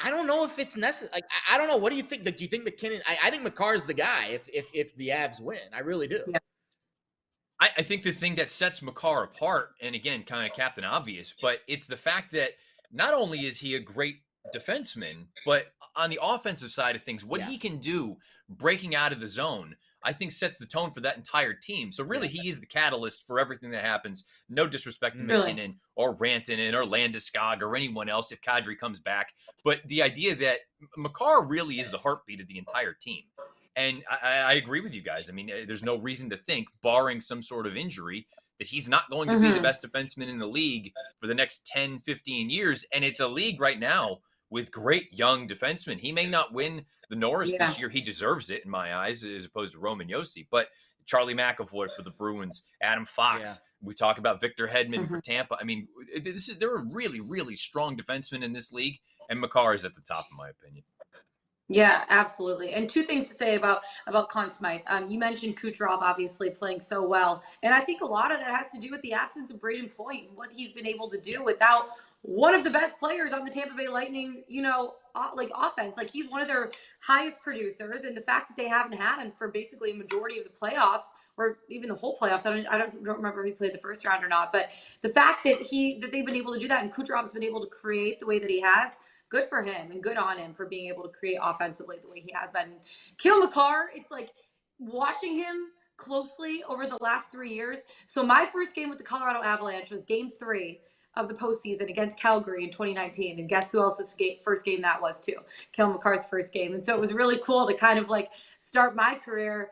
I don't know if it's necessary. Like, I don't know. What do you think? Do you think McKinnon? I think Makar's the guy if the Avs win. I really do. Yeah. I think the thing that sets Makar apart, and again, kind of Captain Obvious, but it's the fact that not only is he a great defenseman, but on the offensive side of things, what he can do breaking out of the zone, I think sets the tone for that entire team. So really, he is the catalyst for everything that happens. No disrespect to McKinnon or Rantanen or Landeskog or anyone else if Kadri comes back. But the idea that Makar really is the heartbeat of the entire team. And I agree with you guys. I mean, there's no reason to think, barring some sort of injury, that he's not going to be the best defenseman in the league for the next 10, 15 years. And it's a league right now with great young defensemen. He may not win the Norris this year. He deserves it in my eyes, as opposed to Roman Josi. But Charlie McAvoy for the Bruins, Adam Fox. We talk about Victor Hedman for Tampa. I mean, there are really, really strong defensemen in this league, and Makar is at the top, in my opinion. Yeah, absolutely. And 2 things to say about Conn Smythe. You mentioned Kucherov obviously playing so well. And I think a lot of that has to do with the absence of Braden Point and what he's been able to do without one of the best players on the Tampa Bay Lightning, offense. Like, he's one of their highest producers. And the fact that they haven't had him for basically a majority of the playoffs, or even the whole playoffs, I don't remember if he played the first round or not. But the fact that they've been able to do that, and Kucherov's been able to create the way that he has, good for him and good on him for being able to create offensively the way he has been. Cale Makar, it's like watching him closely over the last 3 years. So my first game with the Colorado Avalanche was game 3 of the postseason against Calgary in 2019. And guess who else's first game that was too? Cale Makar's first game. And so it was really cool to kind of like start my career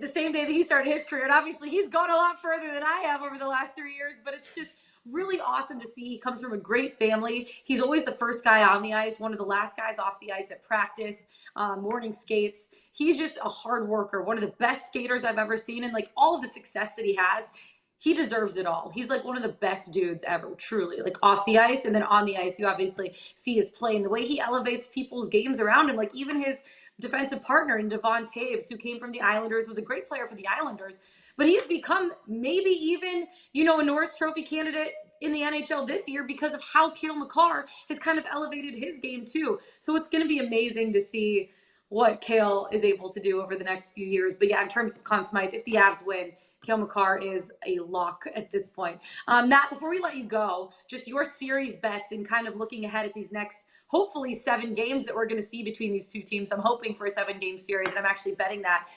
the same day that he started his career. And obviously he's gone a lot further than I have over the last 3 years, but it's just really awesome to see. He comes from a great family. He's always the first guy on the ice, one of the last guys off the ice at practice, morning skates. He's just a hard worker, one of the best skaters I've ever seen. And like all of the success that he has, he deserves it all. He's like one of the best dudes ever, truly, like off the ice. And then on the ice, you obviously see his play and the way he elevates people's games around him. Like even his defensive partner in Devon Taves, who came from the Islanders, was a great player for the Islanders, but he's become maybe even, a Norris Trophy candidate in the NHL this year because of how Cale Makar has kind of elevated his game too. So it's going to be amazing to see what Cale is able to do over the next few years. But yeah, in terms of Conn Smythe, if the Avs win, Cale Makar is a lock at this point. Matt, before we let you go, just your series bets and kind of looking ahead at these next, hopefully 7 games that we're going to see between these 2 teams. I'm hoping for a 7-game series, and I'm actually betting that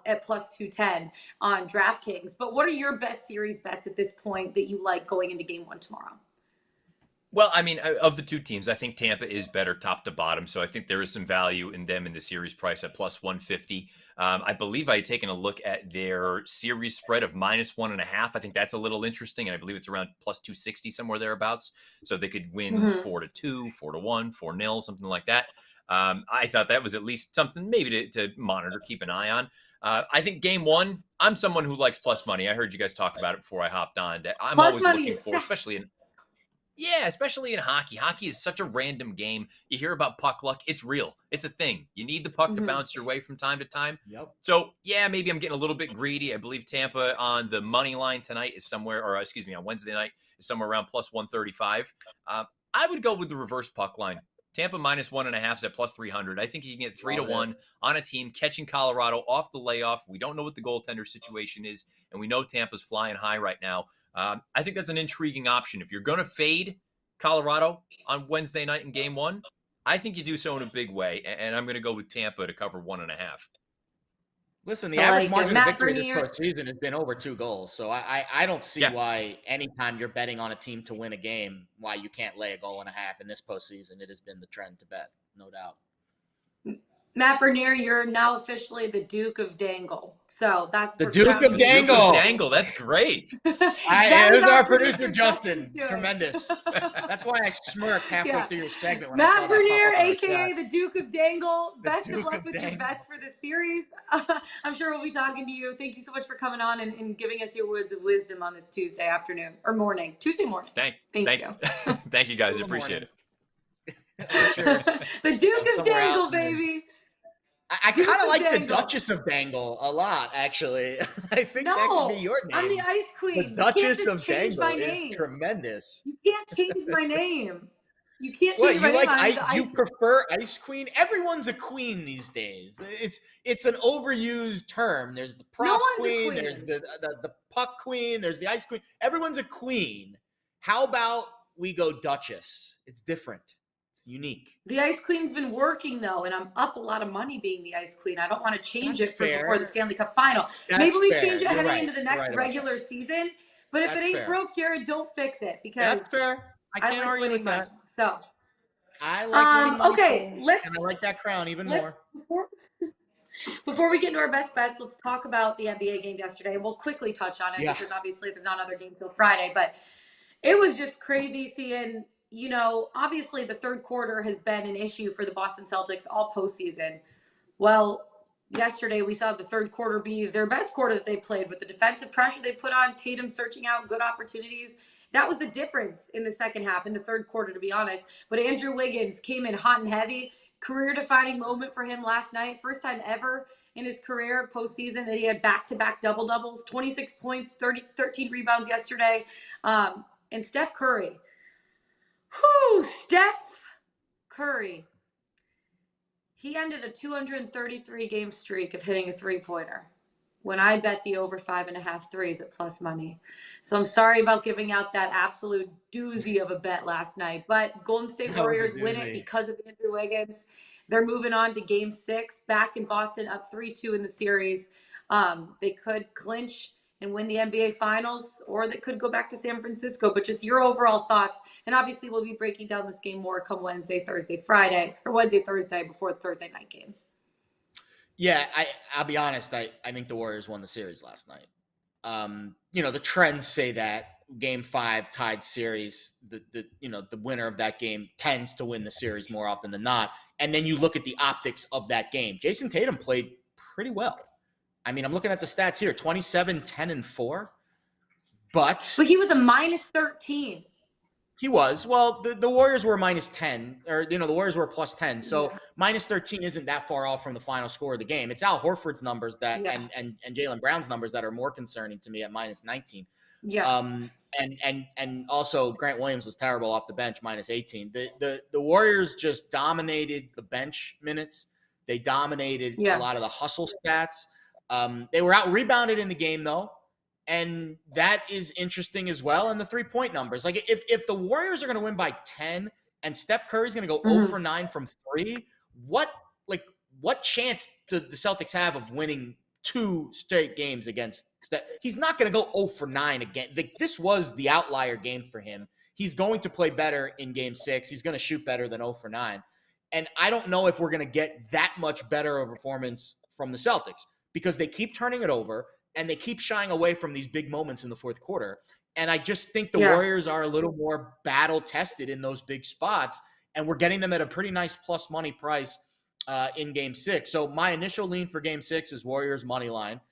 at plus 210 on DraftKings. But what are your best series bets at this point that you like going into game 1 tomorrow? Well, I mean, of the 2 teams, I think Tampa is better top to bottom. So I think there is some value in them in the series price at plus 150. I believe I had taken a look at their series spread of minus 1.5. I think that's a little interesting. And I believe it's around plus 260, somewhere thereabouts. So they could win 4-2, 4-1, 4-0, something like that. I thought that was at least something maybe to monitor, keep an eye on. I think game 1, I'm someone who likes plus money. I heard you guys talk about it before I hopped on. I'm plus always looking for, especially in hockey. Hockey is such a random game. You hear about puck luck. It's real. It's a thing. You need the puck to bounce your way from time to time. Yep. So, yeah, maybe I'm getting a little bit greedy. I believe Tampa on the money line tonight is somewhere, on Wednesday night is somewhere around plus 135. I would go with the reverse puck line. Tampa minus 1.5 is at plus 300. I think you can get 3-1 on a team catching Colorado off the layoff. We don't know what the goaltender situation is, and we know Tampa's flying high right now. I think that's an intriguing option. If you're going to fade Colorado on Wednesday night in game 1, I think you do so in a big way, and I'm going to go with Tampa to cover 1.5. Listen, the average margin of victory this Bernier. postseason has been over 2 goals. So I don't see why anytime you're betting on a team to win a game, why you can't lay a goal and a half in this postseason. It has been the trend to bet, no doubt. Matt Bernier, you're now officially the Duke of Dangle. So that's the Duke of Dangle. Duke of Dangle. That's great. That is our producer Justin. Tremendous. That's why I smirked halfway through your segment when Matt I saw Bernier, that aka the Duke of Dangle. Best Duke of luck with your bets for the series. I'm sure we'll be talking to you. Thank you so much for coming on and giving us your words of wisdom on this Tuesday afternoon or morning. Tuesday morning. Thank you. Thank you guys. Appreciate it. Sure. The Duke of Dangle, baby. I kind of like the Duchess of Dangle a lot, actually. I think that could be your name. I'm the Ice Queen. The Duchess of Dangle is tremendous. You can't change my name. You can't change my name. You prefer Ice Queen? Everyone's a queen these days. It's an overused term. There's the prop queen, there's the puck queen, there's the Ice Queen. Everyone's a queen. How about we go Duchess? It's different. Unique. The Ice Queen's been working though, and I'm up a lot of money being the Ice Queen. I don't want to change it before the Stanley Cup final. Maybe we change it heading into the next regular season. But if it ain't broke, Jared, don't fix it because that's fair. I can't argue with that. So I like winning okay, and I like that crown even more. Before we get into our best bets, let's talk about the NBA game yesterday. We'll quickly touch on it because obviously there's not another game till Friday, but it was just crazy seeing. You know, obviously the third quarter has been an issue for the Boston Celtics all postseason. Well, yesterday we saw the third quarter be their best quarter that they played with the defensive pressure they put on, Tatum searching out good opportunities. That was the difference in the second half, in the third quarter, to be honest. But Andrew Wiggins came in hot and heavy. Career-defining moment for him last night. First time ever in his career postseason that he had back-to-back double-doubles, 26 points, 13 rebounds yesterday. And Steph Curry. Steph Curry. He ended a 233-game streak of hitting a three-pointer when I bet the over 5.5 threes at plus money. So I'm sorry about giving out that absolute doozy of a bet last night, but Golden State Warriors win it because of Andrew Wiggins. They're moving on to Game 6, back in Boston, up 3-2 in the series. They could clinch and win the NBA Finals, or they could go back to San Francisco. But just your overall thoughts, and obviously we'll be breaking down this game more come Wednesday, Thursday, Friday, or Wednesday, Thursday before the Thursday night game. Yeah, I'll be honest. I think the Warriors won the series last night. You know, the trends say that Game 5 tied series, the winner of that game tends to win the series more often than not. And then you look at the optics of that game. Jason Tatum played pretty well. I mean, I'm looking at the stats here, 27, 10, and 4. But he was a minus 13. He was. Well, the Warriors were minus 10, or, the Warriors were plus 10. So minus 13 isn't that far off from the final score of the game. It's Al Horford's numbers and Jaylen Brown's numbers that are more concerning to me at minus 19. Yeah. And also Grant Williams was terrible off the bench, minus 18. The Warriors just dominated the bench minutes. They dominated a lot of the hustle stats. They were out rebounded in the game though. And that is interesting as well. And the 3-point numbers, like if the Warriors are going to win by 10 and Steph Curry's going to go 0 for 9 from 3, what chance do the Celtics have of winning 2 straight games against Steph? He's not going to go 0 for 9 again. This was the outlier game for him. He's going to play better in Game 6. He's going to shoot better than 0 for 9. And I don't know if we're going to get that much better of a performance from the Celtics because they keep turning it over. And they keep shying away from these big moments in the fourth quarter. And I just think the Warriors are a little more battle-tested in those big spots. And we're getting them at a pretty nice plus money price in Game 6. So my initial lean for Game 6 is Warriors money line.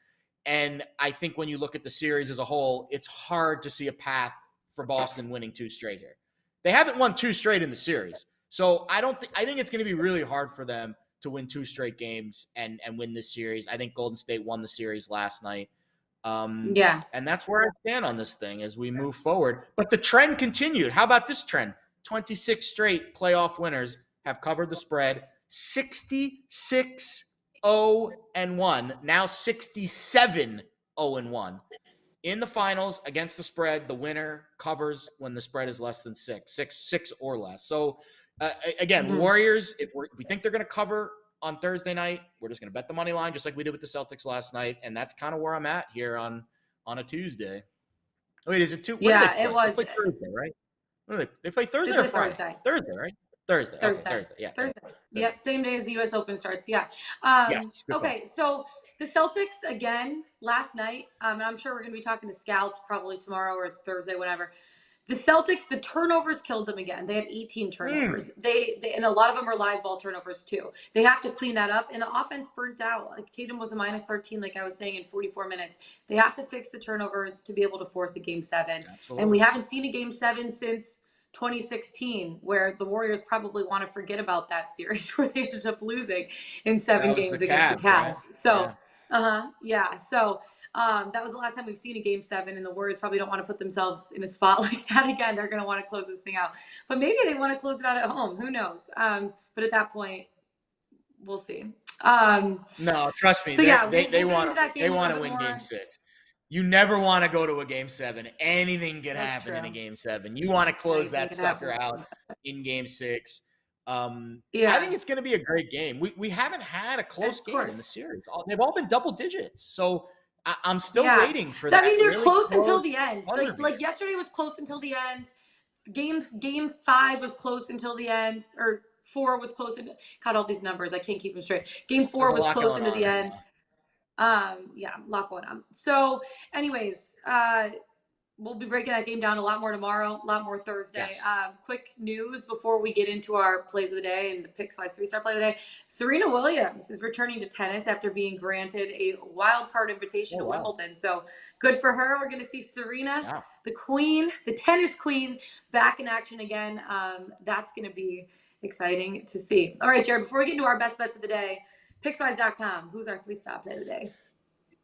And I think when you look at the series as a whole, it's hard to see a path for Boston winning 2 straight here. They haven't won 2 straight in the series. So I think it's going to be really hard for them to win 2 straight games and win this series. I think Golden State won the series last night. And that's where I stand on this thing as we move forward. But the trend continued. How about this trend? 26 straight playoff winners have covered the spread. 66-0-1. Now 67-0-1. In the finals against the spread, the winner covers when the spread is less than 6 or less. So, Again, Warriors, if we think they're going to cover on Thursday night, we're just going to bet the money line just like we did with the Celtics last night. And that's kind of where I'm at here on a Tuesday. Wait, is it two? Yeah, it was. They play Thursday, right? They play Thursday or Friday? Thursday, right? Thursday. Okay, Thursday. Yeah. Thursday. Yep. Same day as the U.S. Open starts. Yeah. Yes, okay. So the Celtics again last night, and I'm sure we're going to be talking to Scout probably tomorrow or Thursday, whatever. The Celtics, the turnovers killed them again. They had 18 turnovers. They and a lot of them are live ball turnovers too. They have to clean that up. And the offense burnt out. Like Tatum was a -13, like I was saying, in 44 minutes. They have to fix the turnovers to be able to force a Game 7. Absolutely. And we haven't seen a Game 7 since 2016, where the Warriors probably want to forget about that series where they ended up losing in 7 games against the Cavs. Right? So, So that was the last time we've seen a Game 7, and the Warriors probably don't want to put themselves in a spot like that again. They're going to want to close this thing out. But maybe they want to close it out at home. Who knows? But at that point, we'll see. No, trust me. So they want to win Game 6. You never want to go to a Game 7. Anything can happen in a Game 7. You want to close that sucker out in Game 6. I think it's going to be a great game. We haven't had a close game in the series. They've all been double digits. So I'm still waiting for that. I mean, they're really close until the end. Like yesterday was close until the end. Game 5 was close until the end, or 4 was close. Got all these numbers. I can't keep them straight. Game 4 was close into the end. A lot going on. So anyways, we'll be breaking that game down a lot more tomorrow, a lot more Thursday. Yes. Quick news before we get into our plays of the day and the Pickswise 3-star play of the day. Serena Williams is returning to tennis after being granted a wild card invitation to Wimbledon. So good for her. We're going to see Serena, the queen, the tennis queen, back in action again. That's going to be exciting to see. All right, Jared, before we get into our best bets of the day, Pickswise.com. Who's our 3-star play of the day?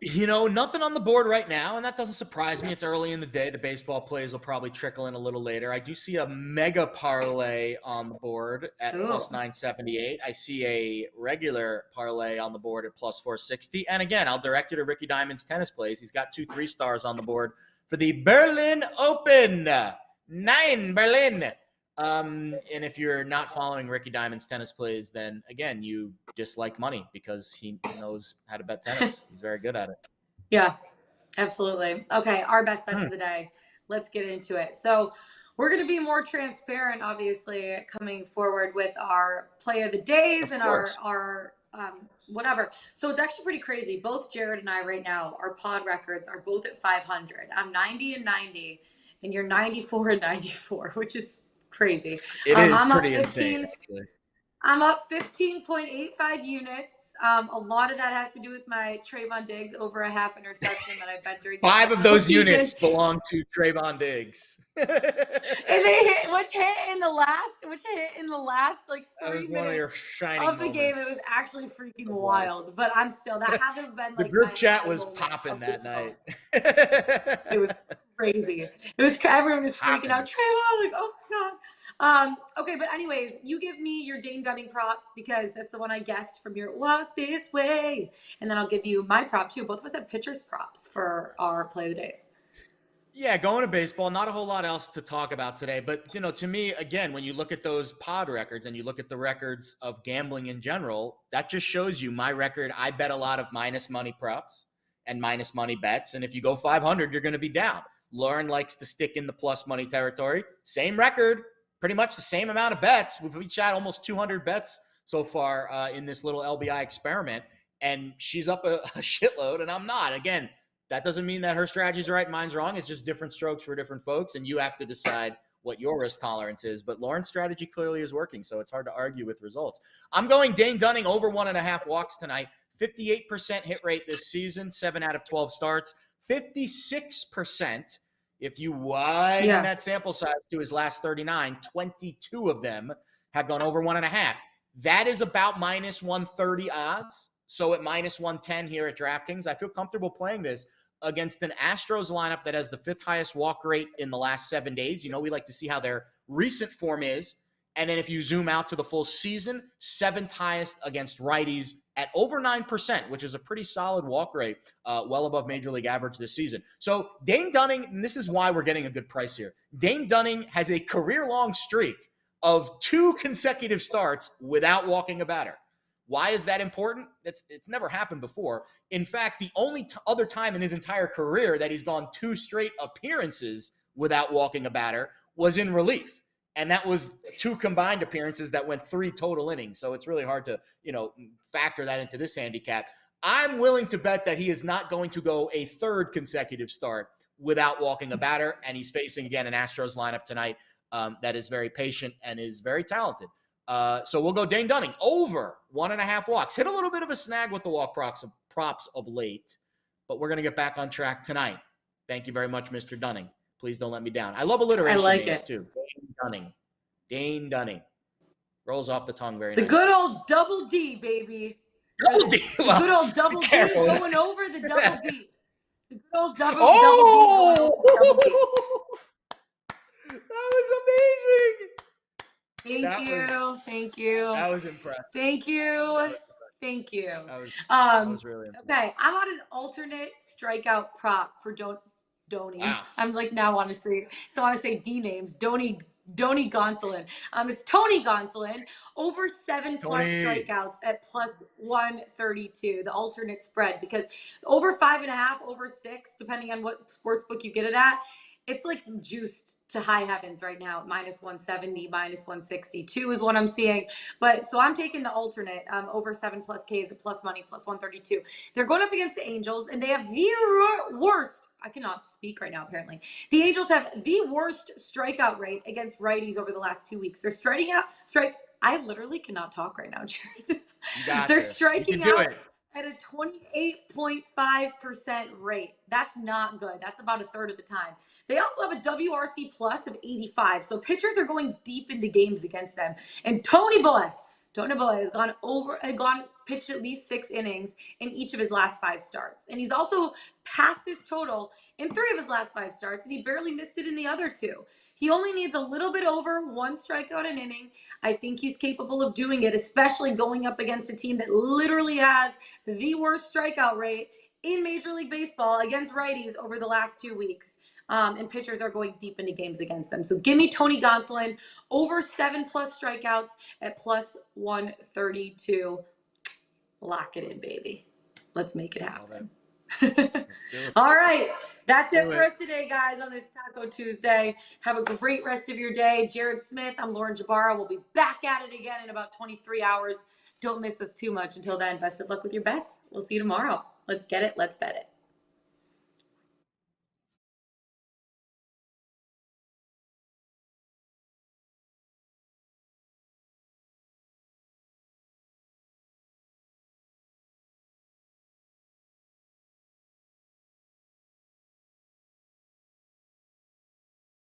Nothing on the board right now, and that doesn't surprise me. It's early in the day. The baseball plays will probably trickle in a little later. I do see a mega parlay on the board at plus 978. I see a regular parlay on the board at plus 460. And again, I'll direct you to Ricky Diamond's tennis plays. He's got 2 3-stars on the board for the Berlin Open. 9 Berlin. And if you're not following Ricky Diamond's tennis plays, then again, you dislike money because he knows how to bet tennis. He's very good at it. Yeah, absolutely. Okay, our best bets of the day. Let's get into it. So we're going to be more transparent, obviously, coming forward with our play of the days and our whatever. So it's actually pretty crazy. Both Jared and I right now, our pod records are both at 500. I'm 90 and 90, and you're 94 and 94, which is crazy. It is pretty insane, actually. I'm up 15.85 units. A lot of that has to do with my Trayvon Diggs over a half interception that I bet during 5 of those units belong to Trayvon Diggs. And they hit, which hit in the last like 3 minutes of the game. It was actually freaking wild. But I'm still, that hasn't been like the group chat was popping that night. It was crazy. Everyone was freaking out. Trayvon, like, oh my god. Okay, but anyways, you give me your Dane Dunning prop because that's the one I guessed from your Walk This Way, and then I'll give you my prop too. Both of us have pitchers props for our play of the days. Yeah, going to baseball, not a whole lot else to talk about today. But, to me, again, when you look at those pod records and you look at the records of gambling in general, that just shows you my record. I bet a lot of minus money props and minus money bets. And if you go 500, you're going to be down. Lauren likes to stick in the plus money territory. Same record, pretty much the same amount of bets. We've reached out almost 200 bets so far in this little LBI experiment. And she's up a shitload and I'm not. Again, that doesn't mean that her strategy's right and mine's wrong. It's just different strokes for different folks, and you have to decide what your risk tolerance is. But Lauren's strategy clearly is working, so it's hard to argue with results. I'm going Dane Dunning over 1.5 walks tonight. 58% hit rate this season, 7 out of 12 starts. 56% if you widen that sample size to his last 39. 22 of them have gone over 1.5. That is about minus 130 odds. So at minus 110 here at DraftKings, I feel comfortable playing this against an Astros lineup that has the 5th highest walk rate in the last 7 days. We like to see how their recent form is. And then if you zoom out to the full season, 7th highest against righties at over 9%, which is a pretty solid walk rate, well above Major League average this season. So Dane Dunning, and this is why we're getting a good price here. Dane Dunning has a career-long streak of 2 consecutive starts without walking a batter. Why is that important? It's never happened before. In fact, the only other time in his entire career that he's gone 2 straight appearances without walking a batter was in relief. And that was 2 combined appearances that went 3 total innings. So it's really hard to, factor that into this handicap. I'm willing to bet that he is not going to go a 3rd consecutive start without walking a batter. And he's facing, again, an Astros lineup tonight that is very patient and is very talented. So we'll go Dane Dunning over 1.5 walks. Hit a little bit of a snag with the walk props of late, but we're going to get back on track tonight. Thank you very much, Mr. Dunning. Please don't let me down. I love alliteration names too. Dane Dunning. Rolls off the tongue very nicely. The good old double D, baby. Double D. The good old double D going over the double D. The good old double D. Double D. That was amazing. Thank you. That was impressive. Thank you. That was really impressive. Okay, I'm on an alternate strikeout prop for Donnie. Wow. I'm like now want to say D names. Donnie Gonsolin. It's Tony Gonsolin over 7+ strikeouts at +132. The alternate spread, because over 5.5, over 6, depending on what sports book you get it at. It's like juiced to high heavens right now. -170, -162 is what I'm seeing. But so I'm taking the alternate over 7+ Ks at plus money, +132. They're going up against the Angels, and they have the worst. I cannot speak right now, apparently. The Angels have the worst strikeout rate against righties over the last 2 weeks. They're I literally cannot talk right now, Jared. They're striking out at a 28.5% rate. That's not good. That's about 1/3 of the time. They also have a WRC plus of 85. So pitchers are going deep into games against them. And Tony Boy has pitched at least 6 innings in each of his last 5 starts. And he's also passed this total in 3 of his last 5 starts, and he barely missed it in the other 2. He only needs a little bit over 1 strikeout an inning. I think he's capable of doing it, especially going up against a team that literally has the worst strikeout rate in Major League Baseball against righties over the last 2 weeks. And pitchers are going deep into games against them. So give me Tony Gonsolin over 7+ strikeouts at +132. Lock it in, baby. Let's make it happen. All right. That's it for us today, guys, on this Taco Tuesday. Have a great rest of your day. Jared Smith, I'm Lauren Jabara. We'll be back at it again in about 23 hours. Don't miss us too much. Until then, best of luck with your bets. We'll see you tomorrow. Let's get it. Let's bet it.